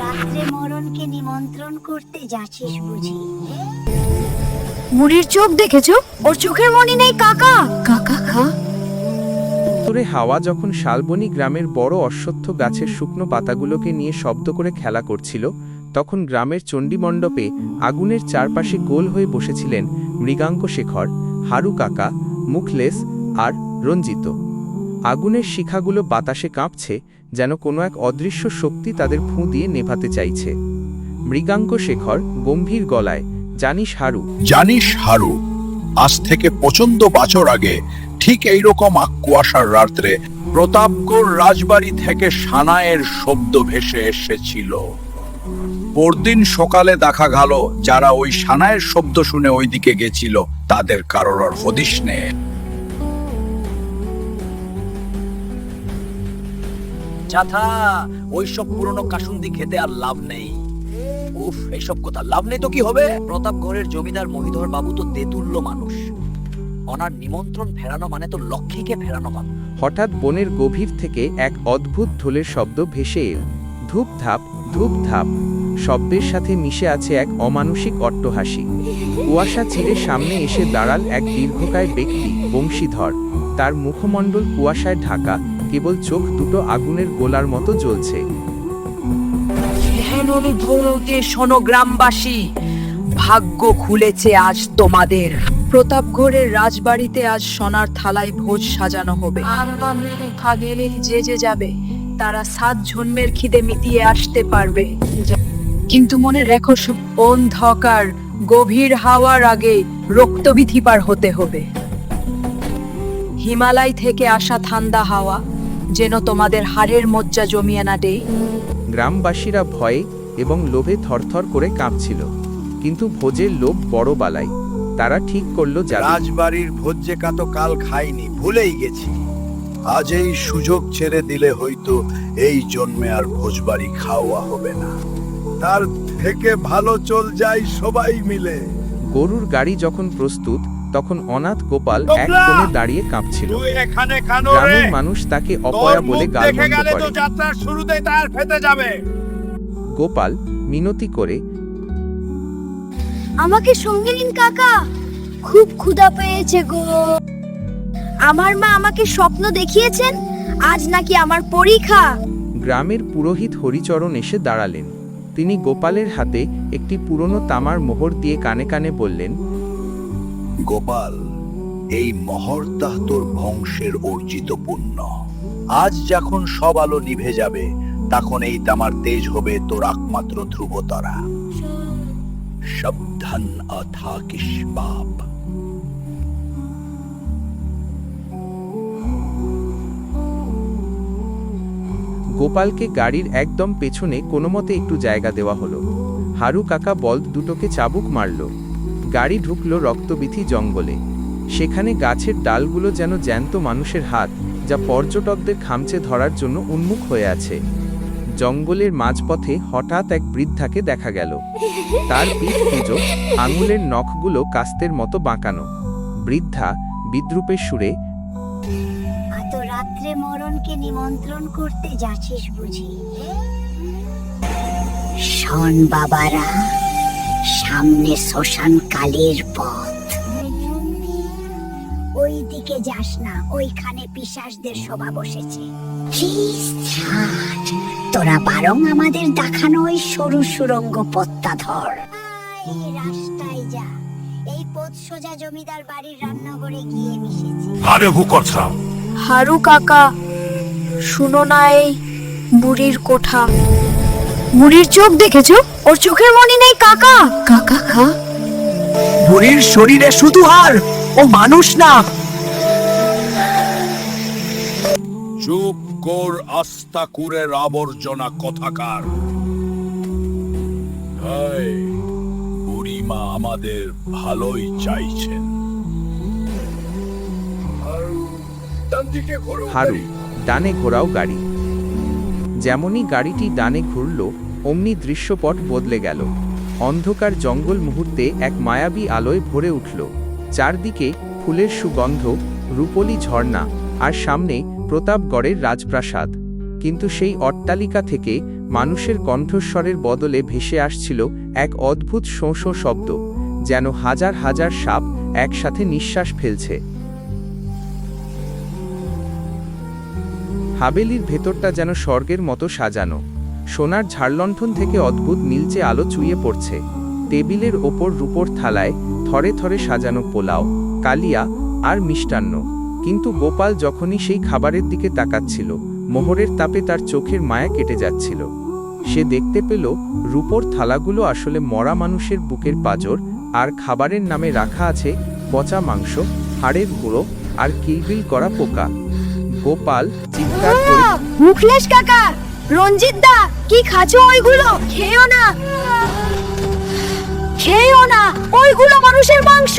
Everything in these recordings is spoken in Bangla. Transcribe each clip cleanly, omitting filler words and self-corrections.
রাত্রে মরণকে নিমন্ত্রণ করতে যাচ্ছিস বুঝি? বুড়ির চোখ দেখেছো? ওর চোখের মনি নেই কাকা। কাকা খা। উত্তরে হাওয়া যখন শালবনী গ্রামের বড় অশ্বত্থ গাছের শুকনো পাতাগুলোকে নিয়ে শব্দ করে খেলা করছিল, তখন গ্রামের চণ্ডীমণ্ডপে আগুনের চারপাশে গোল হয়ে বসেছিলেন মৃগাঙ্ক শেখর, হারু কাকা, মুখলেস আর রঞ্জিত। আগুনের শিখাগুলো বাতাসে কাঁপছে, যেন কোনো এক অদৃশ্য শক্তি তাদের ফুঁ দিয়ে নেভাতে চাইছে। মৃগাঙ্ক শেখর গম্ভীর গলায়, জানিস হারু, আজ থেকে 55 বছর আগে ঠিক এইরকম কুয়াশার রাত্রে প্রতাপগড় রাজবাড়ি থেকে সানাইয়ের শব্দ ভেসে এসেছিল। পরদিন সকালে দেখা গেল যারা ওই সানাইয়ের শব্দ শুনে ওইদিকে গেছিল তাদের কারোর আর হদিশ নেই। চাথা, ওইসব পুরনো কাসুন্দি খেতে আর লাভ নেই। উফ, এইসব কথা লাভ নেই তো কি হবে? প্রতাপগড়ের জমিদার মহিধর বাবু তো তেতুল্য মানুষ, ওনার নিমন্ত্রণ ফেরানো মানে তো লক্ষ্মীকে ফেরানো মানে। হঠাৎ বনের গভীর থেকে এক অদ্ভুত ঢোলের শব্দ ভেসে এল। ধূপধাপ ধূপধাপ শব্দের সাথে মিশে আছে এক অমানুষিক অট্টহাসি। কুয়াশা ছিঁড়ে সামনে এসে দাঁড়াল এক দীর্ঘকায় ব্যক্তি, বংশীধর। তার মুখমণ্ডল কুয়াশায় ঢাকা, কেবল চোখ দুটো আগুনের গোলার মতো জ্বলছে। শোনো গ্রামবাসী, ভাগ্য খুলেছে আজ তোমাদের। প্রতাপগড়ের রাজবাড়িতে আজ সোনার থালায় ভোজ সাজানো হবে। যে যে যাবে তারা 7 জন্মের খিদে মিটিয়ে আসতে পারবে, কিন্তু মনে রেখো অন্ধকার গভীর হাওয়ার আগে রক্তবীথি পার হতে হবে। হিমালয় থেকে আসা ঠান্ডা হাওয়া যেন তোমাদের হাড়ের মজ্জা জমিয়ে না দেয়। গ্রামবাসীরা ভয়ে এবং লোভে থরথর করে কাঁপছিল, কিন্তু ভোজের লোভ বড় বালাই। তারা ঠিক করলো যাবে। রাজবাড়ির ভোজ যে কাতো কাল খাইনি, ভুলেই গেছি। আজ এই সুযোগ ছেড়ে দিলে হয়তো এই জন্মে আর ভোজবাড়ি খাওয়া হবে না। তার থেকে ভালো চল যাই সবাই মিলে। গরুর গাড়ি যখন প্রস্তুত, তখন অনাথ গোপাল এক কোণে দাঁড়িয়ে কাঁপছিল। গ্রামের মানুষ তাকে অপয়া বলে গালমন্দ করে। যাত্রার শুরুতেই তার ফেটে যাবে। গোপাল মিনতি করে, আমাকে সঙ্গে নিন কাকা, খুব ক্ষুধা পেয়েছে গো। আমার মা আমাকে স্বপ্ন দেখিয়েছেন, আজ নাকি আমার পরীক্ষা। গ্রামের পুরোহিত হরিচরণ এসে দাঁড়ালেন। তিনি গোপালের হাতে একটি পুরনো তামার মোহর দিয়ে কানে কানে বললেন, গোপাল, এই মোহরটা তোর বংশের অর্জিত পুণ্য। আজ যখন সব আলো নিভে যাবে, তখন এই তামার তেজ হবে তোর একমাত্র ধ্রুবতারা। সাবধান থাকিস বাপ। গোপালকে গাড়ির একদম পেছনে কোনোমতে একটু জায়গা দেওয়া হলো। হারু কাকা বলদ দুটোকে চাবুক মারল। গাড়ি ঢুকল রক্তবীথি জঙ্গলে। সেখানে গাছের ডালগুলো যেন জ্যান্ত মানুষের হাত, যা পর্যটকদের খামচে ধরার জন্য উন্মুখ হয়ে আছে। জঙ্গলের মাঝপথে হঠাৎ এক বৃদ্ধাকে দেখা গেল। তার পিঠ কুঁজো, আঙুলের নখগুলো কাস্তের মতো বাঁকানো। বৃদ্ধা বিদ্রূপের সুরে, এত রাত্রে মরণকে নিমন্ত্রণ করতে যাচ্ছিস বুঝি? শোন বাবারা, সামনে শ্মশান কালীর পথ। ওই দিকে যাস না, ওইখানে পিশাচদের সভা বসেছে। তোরা বরং আমাদের দেখানো ওই সরু সুরঙ্গ পথটা ধর। এই রাস্তায় যা, এই পথ সোজা জমিদার বাড়ির রান্নাঘরে গিয়ে মিশেছে। আরে ভূকর্ষা, হারু কাকা, শুনো না, এই বুড়ির কোঠা। বুড়ির চোখ দেখেছো? ওর চোখের মনি নেই কাকা। কাকা খা। বুড়ির শরীরে শুধু হাড়, ও মানুষ না। চুপ কর আস্তাকুরের আবর্জনা কথাকার। বুড়িমা আমাদের ভালোই চাইছেন। হারু, ডানে ঘোরাও গাড়ি। যেমনই গাড়িটি ডানে ঘুরল, অমনি দৃশ্যপট বদলে গেল। অন্ধকার জঙ্গল মুহূর্তে এক মায়াবী আলোয় ভরে উঠল। চারদিকে ফুলের সুগন্ধ, রূপলি ঝর্ণা, আর সামনে প্রতাপগড়ের রাজপ্রাসাদ। কিন্তু সেই অট্টালিকা থেকে মানুষের কণ্ঠস্বরের বদলে ভেসে আসছিল এক অদ্ভুত শোঁ শোঁ শব্দ, যেন হাজার হাজার সাপ একসাথে নিঃশ্বাস ফেলছে। হাবেলির ভেতরটা যেন স্বর্গের মতো সাজানো। সোনার ঝাড়লণ্ঠন থেকে অদ্ভুত নীলচে আলো চুইয়ে পড়ছে। টেবিলের ওপর রূপোর থালায় থরে থরে সাজানো পোলাও, কালিয়া আর মিষ্টান্ন। কিন্তু গোপাল যখনই সেই খাবারের দিকে তাকাচ্ছিল, মোহরের তাপে তার চোখের মায়া কেটে যাচ্ছিল। সে দেখতে পেল রূপোর থালাগুলো আসলে মরা মানুষের বুকের পাঁজর, আর খাবারের নামে রাখা আছে পচা মাংস, হাড়ের গুঁড়ো আর কিলবিল করা পোকা। গোপাল চিৎকার করে, মুখলেশ কাকা, রঞ্জিত দা, কি খাচ্ছো ওইগুলো? খেও না, খেও না, ওইগুলো মানুষের মাংস।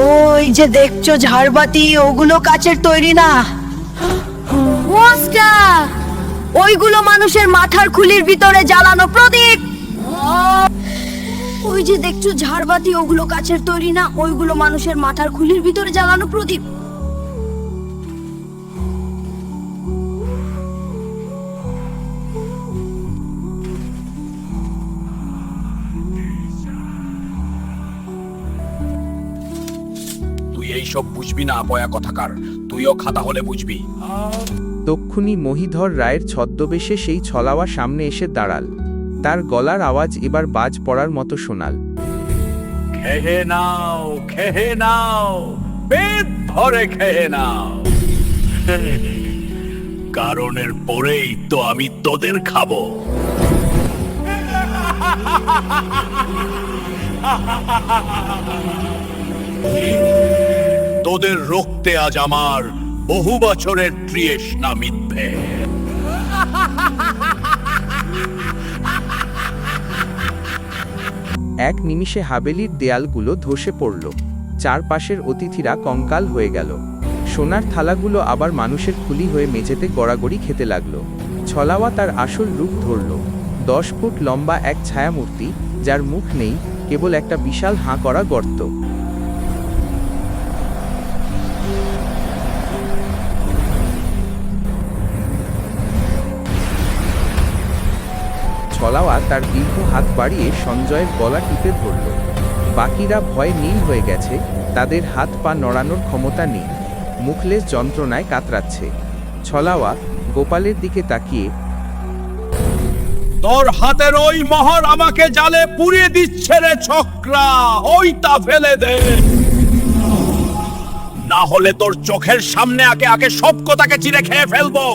ওই যে দেখছো ঝাড়বাতি, ওগুলো কাচের তৈরি না। ওস্তা, ওইগুলো মানুষের মাথার খুলির ভিতরে জ্বালানো প্রদীপ। ওই যে দেখছো ঝাড়বাতি, ওগুলো কাচের তৈরি না, ওইগুলো মানুষের মাথার খুলির ভিতরে জ্বালানো প্রদীপ। তুই এইসব বুঝবি না বয়া কথাকার, তুইও খাতা হলে বুঝবি। তক্ষুনি মহিধর রায়ের ছদ্মবেশে সেই ছলাওয়া সামনে এসে দাঁড়াল। তার গলার আওয়াজ এবার বাজ পড়ার মতো শোনাল। খেয়ে নাও, খেয়ে নাও, পেট ভরে খেয়ে নাও, কারণের পরেই তো আমি তোদের খাবো। তোদের রক্তে আজ আমার বহু বছরের তৃষ্ণা মিটবে। এক নিমিষে হাবেলির দেয়ালগুলো ধসে পড়ল। চারপাশের অতিথিরা কঙ্কাল হয়ে গেল। সোনার থালাগুলো আবার মানুষের খুলি হয়ে মেঝেতে গড়াগড়ি খেতে লাগলো। ছলাওয়া তার আসল রূপ ধরল। 10 ফুট লম্বা এক ছায়ামূর্তি, যার মুখ নেই, কেবল একটা বিশাল হাঁ করা গর্ত। ছলাওয়া তার দীর্ঘ হাত বাড়িয়ে সঞ্জয়ের গলা টিপে ধরল। বাকিরা ভয়ে নীল হয়ে গেছে, তাদের হাত পা নড়ানোর ক্ষমতা নেই। মুখলেস যন্ত্রণায় কাতরাচ্ছে। ছলাওয়া গোপালের দিকে তাকিয়ে, তোর হাতের ওই মোহর আমাকে জালে পুড়িয়ে দিচ্ছে রে ছকরা, ওইটা ফেলে দে, না হলে তোর চোখের সামনে আগে আগে সব কথাকে চিরে খেয়ে ফেলবো।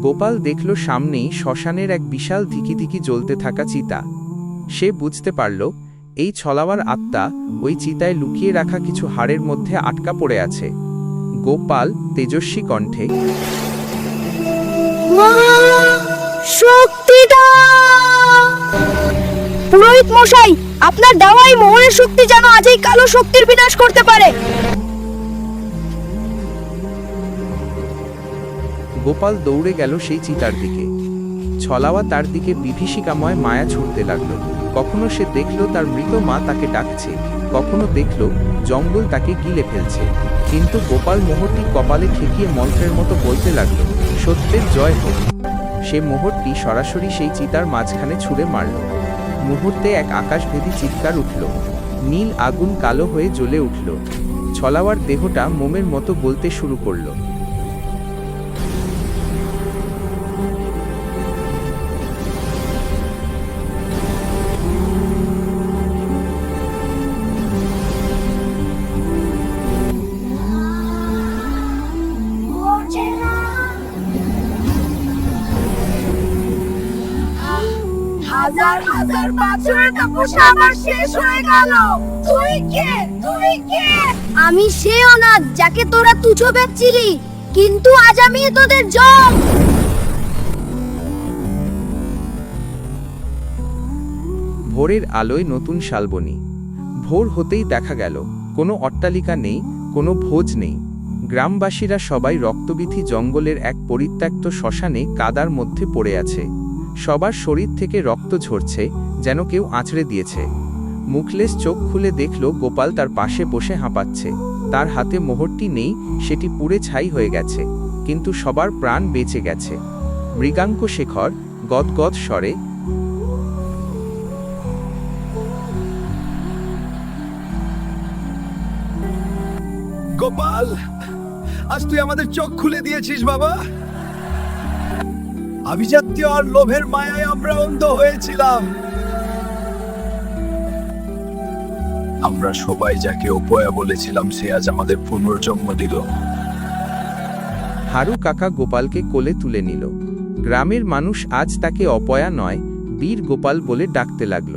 গোপাল দেখল সামনেই শ্মশানের এক বিশাল ধিকি জ্বলতে থাকা চিতা। সে বুঝতে পারল এই ছলাওয়ার আত্মা ওই চিতায় লুকিয়ে রাখা কিছু হাড়ের মধ্যে আটকা পড়ে আছে। গোপাল তেজস্বী কণ্ঠে, শক্তিটা! পুরোহিত মশাই, আপনার দেওয়াই মোহরের শক্তি যেন আজ এই কালো শক্তির বিনাশ করতে পারে। গোপাল দৌড়ে গেল সেই চিতার দিকে। ছলাওয়া তার দিকে বিভীষিকাময় মায়া ছুটতে লাগলো। কখনো সে দেখল তার মৃত মা তাকে ডাকছে, কখনো দেখল জঙ্গল তাকে গিলে ফেলছে। কিন্তু গোপাল মোহরটি কপালে ঠেকিয়ে মন্ত্রের মতো বলতে লাগলো, সত্যের জয় হোক। সে মোহরটি সরাসরি সেই চিতার মাঝখানে ছুঁড়ে মারল। মুহূর্তে এক আকাশভেদী চিৎকার উঠল। নীল আগুন কালো হয়ে জ্বলে উঠল। ছলাওয়ার দেহটা মোমের মতো গলতে শুরু করল। হাজার হাজার বছরের তপস্যা আবার শেষ হয়ে গেল। তুই কে? তুই কে? আমি সে অনাথ যাকে তোরা তুচ্ছ ভাবছিলি, কিন্তু আজ আমি তোদের জম। ভোরের আলোয় নতুন শালবনী। ভোর হতেই দেখা গেল কোনো অট্টালিকা নেই, কোনো ভোজ নেই। গ্রামবাসীরা সবাই রক্তবীথি জঙ্গলের এক পরিত্যক্ত শ্মশানে কাদার মধ্যে পড়ে আছে। সবার শরীর থেকে রক্ত ঝরছে, যেন কেউ আঁচড়ে দিয়েছে। মুখলেস চোখ খুলে দেখল গোপাল তার পাশে বসে হাঁপাচ্ছে। তার হাতে মোহরটি নেই, সেটি পুড়ে ছাই হয়ে গেছে, কিন্তু সবার প্রাণ বেঁচে গেছে। মৃগাঙ্ক শেখর গদগদ স্বরে, গোপাল, আজ তুই আমাদের চোখ খুলে দিয়েছিস বাবা। আভিজাত্য আর লোভের মায়ায় আমরা অন্ধ হয়েছিলাম। আমরা সবাই যাকে অপয়া বলেছিলাম সে আজ আমাদের পুনর্জন্ম দিল। হারু কাকা গোপালকে কোলে তুলে নিল। গ্রামের মানুষ আজ তাকে অপয়া নয়, বীর গোপাল বলে ডাকতে লাগল।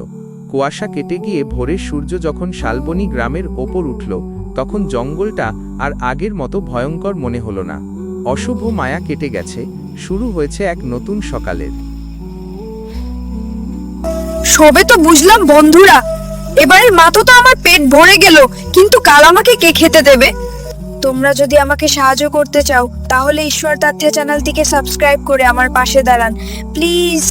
কুয়াশা কেটে গিয়ে ভোরের সূর্য যখন শালবনী গ্রামের ওপর উঠল, তখন জঙ্গলটা আর আগের মতো ভয়ঙ্কর মনে হলো না। অশুভ মায়া কেটে গেছে, শুরু হয়েছে এক নতুন সকালের। সবে তো বুঝলাম বন্ধুরা, এবারের মাতো তো আমার পেট ভরে গেল, কিন্তু কাল আমাকে কে খেতে দেবে? তোমরা যদি আমাকে সাহায্য করতে চাও তাহলে ঈশ্বর তাথ্য চ্যানেলটিকে সাবস্ক্রাইব করে আমার পাশে দাঁড়ান প্লিজ।